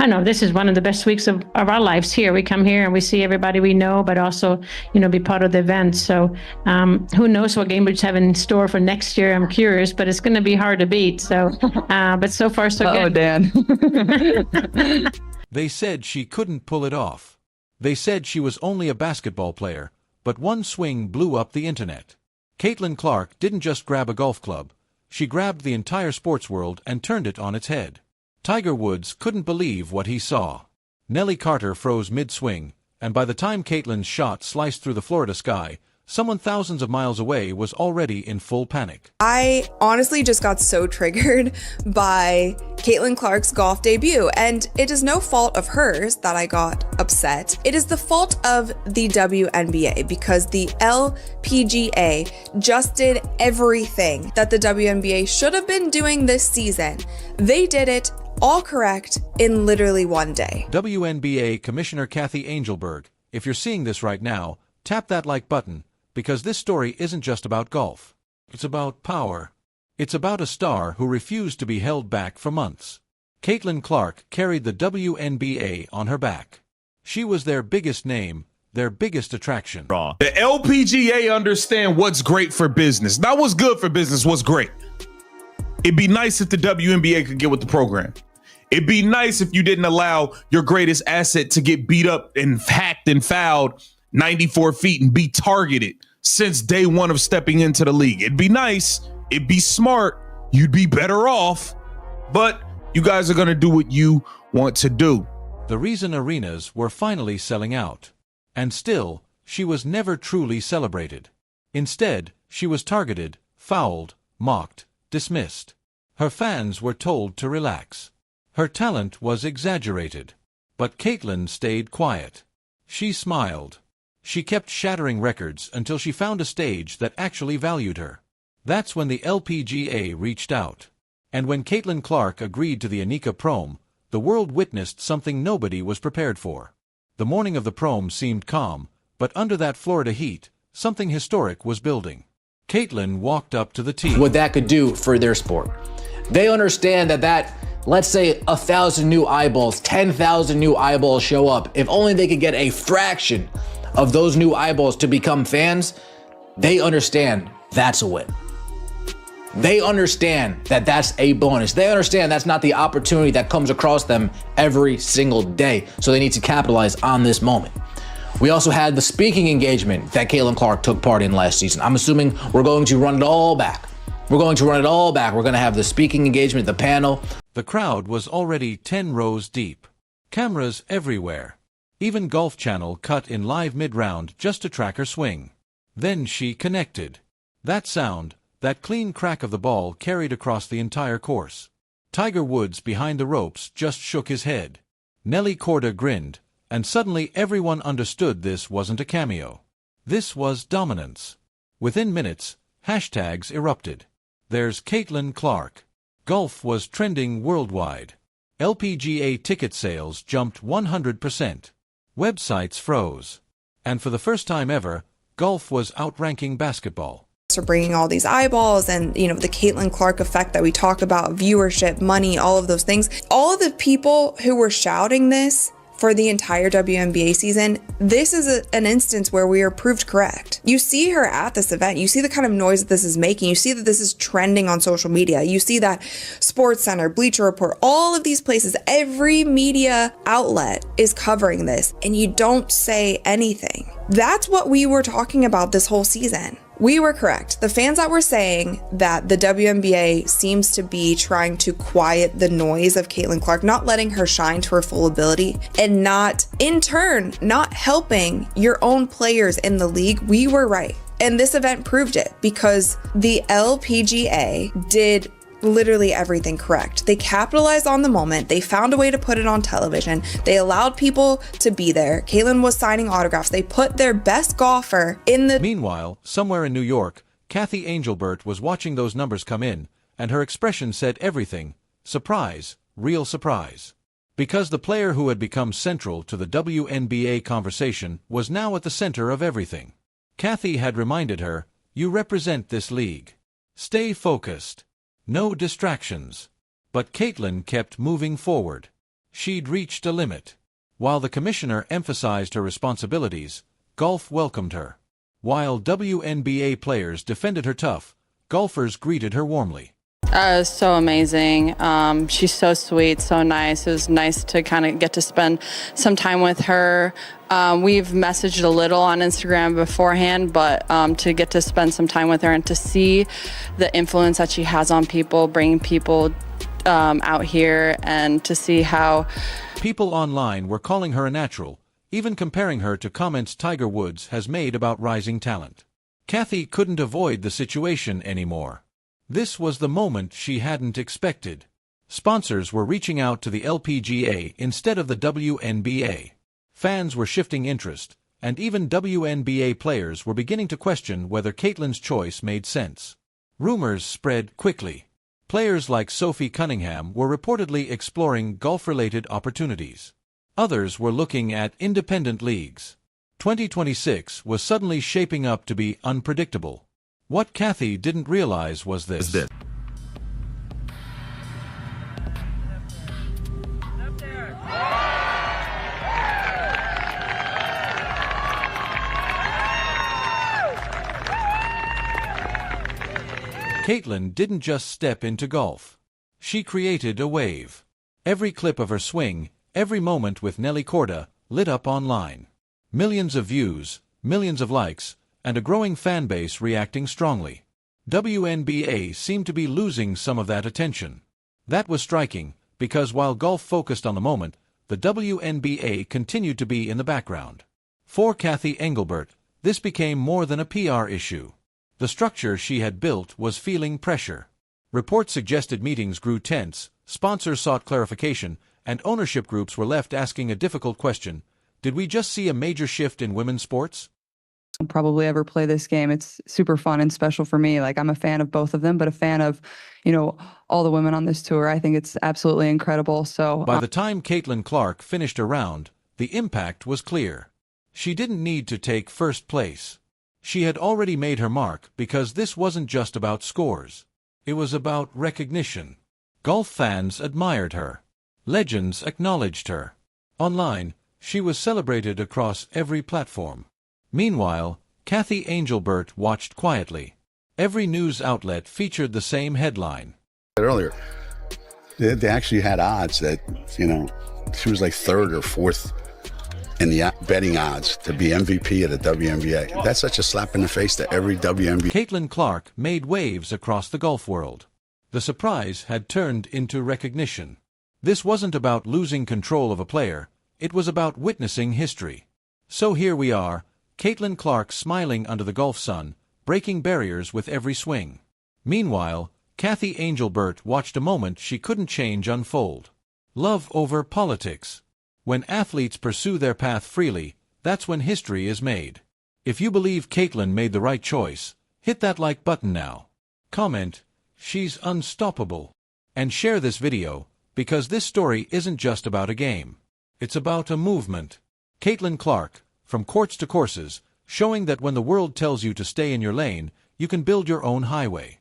I know this is one of the best weeks of our lives here. We come here and we see everybody we know, but also, be part of the event. So who knows what Cambridge have in store for next year? I'm curious, but it's going to be hard to beat. So, but so far so good. Oh, Dan. They said she couldn't pull it off. They said she was only a basketball player, but one swing blew up the internet. Caitlin Clark didn't just grab a golf club. She grabbed the entire sports world and turned it on its head. Tiger Woods couldn't believe what he saw. Nellie Carter froze mid-swing, and by the time Caitlin's shot sliced through the Florida sky, someone thousands of miles away was already in full panic. I honestly just got so triggered by Caitlin Clark's golf debut, and it is no fault of hers that I got upset. It is the fault of the WNBA, because the LPGA just did everything that the WNBA should have been doing this season. They did it all correct in literally one day. WNBA Commissioner Kathy Angelberg, if you're seeing this right now, tap that like button, because this story isn't just about golf. It's about power. It's about a star who refused to be held back for months. Caitlin Clark carried the WNBA on her back. She was their biggest name, their biggest attraction. The LPGA understand what's great for business. Not what's good for business, what's great. It'd be nice if the WNBA could get with the program. It'd be nice if you didn't allow your greatest asset to get beat up and hacked and fouled 94 feet and be targeted since day one of stepping into the league. It'd be nice. It'd be smart. You'd be better off. But you guys are going to do what you want to do. The reason arenas were finally selling out. And still, she was never truly celebrated. Instead, she was targeted, fouled, mocked, dismissed. Her fans were told to relax. Her talent was exaggerated. But Caitlin stayed quiet. She smiled. She kept shattering records until she found a stage that actually valued her. That's when the LPGA reached out. And when Caitlin Clark agreed to the Anika Prom, the world witnessed something nobody was prepared for. The morning of the prom seemed calm, but under that Florida heat, something historic was building. Caitlin walked up to the tee. What that could do for their sport. They understand that let's say 1,000 new eyeballs, 10,000 new eyeballs show up. If only they could get a fraction of those new eyeballs to become fans, they understand that's a win. They understand that that's a bonus. They understand that's not the opportunity that comes across them every single day. So they need to capitalize on this moment. We also had the speaking engagement that Caitlin Clark took part in last season. I'm assuming we're going to run it all back. We're going to have the speaking engagement, the panel. The crowd was already 10 rows deep. Cameras everywhere. Even Golf Channel cut in live mid-round just to track her swing. Then she connected. That sound, that clean crack of the ball carried across the entire course. Tiger Woods behind the ropes just shook his head. Nellie Corda grinned, and suddenly everyone understood this wasn't a cameo. This was dominance. Within minutes, hashtags erupted. There's Caitlin Clark. Golf was trending worldwide. LPGA ticket sales jumped 100%. Websites froze. And for the first time ever, golf was outranking basketball. For bringing all these eyeballs and, the Caitlin Clark effect that we talk about, viewership, money, all of those things. All of the people who were shouting this for the entire WNBA season, this is an instance where we are proved correct. You see her at this event. You see the kind of noise that this is making. You see that this is trending on social media. You see that SportsCenter, Bleacher Report, all of these places, every media outlet is covering this, and you don't say anything. That's what we were talking about this whole season. We were correct. The fans that were saying that the WNBA seems to be trying to quiet the noise of Caitlin Clark, not letting her shine to her full ability, and not, in turn, not helping your own players in the league, we were right. And this event proved it, because the LPGA did literally everything correct. They capitalized on the moment. They found a way to put it on television. They allowed people to be there. Caitlin was signing autographs. They put their best golfer in the... Meanwhile, somewhere in New York, Kathy Angelbert was watching those numbers come in, and her expression said everything. Surprise, real surprise. Because the player who had become central to the WNBA conversation was now at the center of everything. Kathy had reminded her, "You represent this league. Stay focused. No distractions." But Caitlin kept moving forward. She'd reached a limit. While the commissioner emphasized her responsibilities, golf welcomed her. While WNBA players defended her tough, golfers greeted her warmly. It was so amazing. She's so sweet, so nice. It was nice to kind of get to spend some time with her. We've messaged a little on Instagram beforehand, but to get to spend some time with her and to see the influence that she has on people, bringing people out here, and to see how People online were calling her a natural, even comparing her to comments Tiger Woods has made about rising talent. Kathy couldn't avoid the situation anymore. This was the moment she hadn't expected. Sponsors were reaching out to the LPGA instead of the WNBA. Fans were shifting interest, and even WNBA players were beginning to question whether Caitlin's choice made sense. Rumors spread quickly. Players like Sophie Cunningham were reportedly exploring golf-related opportunities. Others were looking at independent leagues. 2026 was suddenly shaping up to be unpredictable. What Kathy didn't realize was this. Caitlin didn't just step into golf. She created a wave. Every clip of her swing, every moment with Nelly Korda, lit up online. Millions of views, millions of likes, and a growing fan base reacting strongly. WNBA seemed to be losing some of that attention. That was striking, because while golf focused on the moment, the WNBA continued to be in the background. For Kathy Engelbert, this became more than a PR issue. The structure she had built was feeling pressure. Reports suggested meetings grew tense, sponsors sought clarification, and ownership groups were left asking a difficult question: did we just see a major shift in women's sports? I'll probably ever play this game. It's super fun and special for me. Like, I'm a fan of both of them, but a fan of, all the women on this tour. I think it's absolutely incredible. So By the time Caitlin Clark finished a round, the impact was clear. She didn't need to take first place. She had already made her mark, because this wasn't just about scores. It was about recognition. Golf fans admired her. Legends acknowledged her. Online, she was celebrated across every platform. Meanwhile, Kathy Engelbert watched quietly. Every news outlet featured the same headline. Earlier, they actually had odds that, she was like third or fourth in the betting odds to be MVP of the WNBA. That's such a slap in the face to every WNBA. Caitlin Clark made waves across the golf world. The surprise had turned into recognition. This wasn't about losing control of a player, it was about witnessing history. So here we are, Caitlin Clark smiling under the golf sun, breaking barriers with every swing. Meanwhile, Kathy Engelbert watched a moment she couldn't change unfold. Love over politics. When athletes pursue their path freely, that's when history is made. If you believe Caitlin made the right choice, hit that like button now. Comment, "She's unstoppable." And share this video, because this story isn't just about a game. It's about a movement. Caitlin Clark, from courts to courses, showing that when the world tells you to stay in your lane, you can build your own highway.